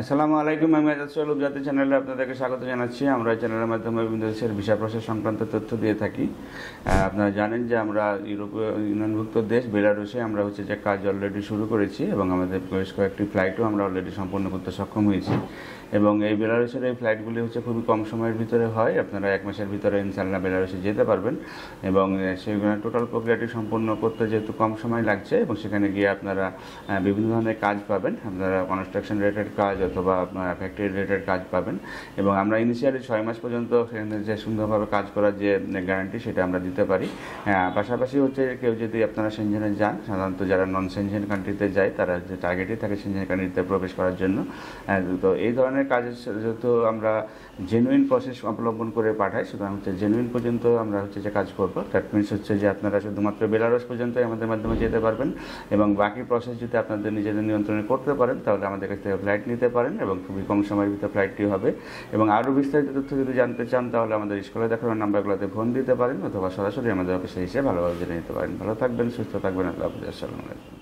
আসসালামু আলাইকুম। আমি আজাদ সোহেল জাতি চ্যানেলে আপনাদেরকে স্বাগত জানাচ্ছি। আমরা এই চ্যানেলের মাধ্যমে বিভিন্ন দেশের ভিসা প্রসেস সংক্রান্ত তথ্য দিয়ে থাকি। আপনারা জানেন যে আমরা ইউরোপীয় ইউনিয়নভুক্ত দেশ বেলারুসে আমরা যে কাজ অলরেডি শুরু করেছি এবং আমাদের বেশ কয়েকটি ফ্লাইটও আমরা অলরেডি সম্পন্ন করতে সক্ষম হয়েছি। এবং এই বেলারুসের এই ফ্লাইটগুলি খুবই কম সময়ের ভিতরে হয়। আপনারা 1 মাসের ভিতরে ইনশাআল্লাহ বেলারুসে যেতে পারবেন এবং সেখানে টোটাল প্রক্রিয়াটি সম্পন্ন করতে যেহেতু কম সময় লাগছে এবং সেখানে গিয়ে আপনারা বিভিন্ন ধরনের কাজ পাবেন। আপনারা কনস্ট্রাকশন রিলেটেড কাজ অথবা ফ্যাক্টরি রিলেটেড কাজ পাবেন এবং আমরা ইনিশিয়ালি 6 মাস পর্যন্ত সেখানে যে সুন্দরভাবে কাজ করার যে গ্যারান্টি সেটা আমরা দিতে পারি। পাশাপাশি কেউ যদি আপনারা সেনজেনে যান, সাধারণত যারা নন সেনজেন কান্ট্রিতে যায় তারা যে টার্গেটই থাকে সেনজেন কান্ট্রিতে প্রবেশ করার জন্য। তো এই ধরনের কাজের যেহেতু আমরা জেনুইন প্রসেস অবলম্বন করে পাঠাই, সুতরাং জেনুইন পর্যন্ত আমরা যে কাজ করবো। দ্যাট মিনস যে আপনারা শুধুমাত্র বেলারুস পর্যন্তই আমাদের মাধ্যমে যেতে পারবেন এবং বাকি প্রসেস যদি আপনাদের নিজেদের নিয়ন্ত্রণে করতে পারেন তাহলে আমাদের কাছ থেকে ফ্লাইট নিতে পারেন এবং খুবই কম সময়ের ভিতরে ফ্লাইটটি হবে। এবং আরও বিস্তারিত তথ্য যদি জানতে চান তাহলে আমাদের স্কুলে দেখানো নাম্বারগুলোতে ফোন দিতে পারেন অথবা সরাসরি আমাদের অফিসে এসে ভালোভাবে জেনে নিতে পারেন। ভালো থাকবেন, সুস্থ থাকবেন। আল্লাহ হাফেজ। আসসালামু আলাইকুম।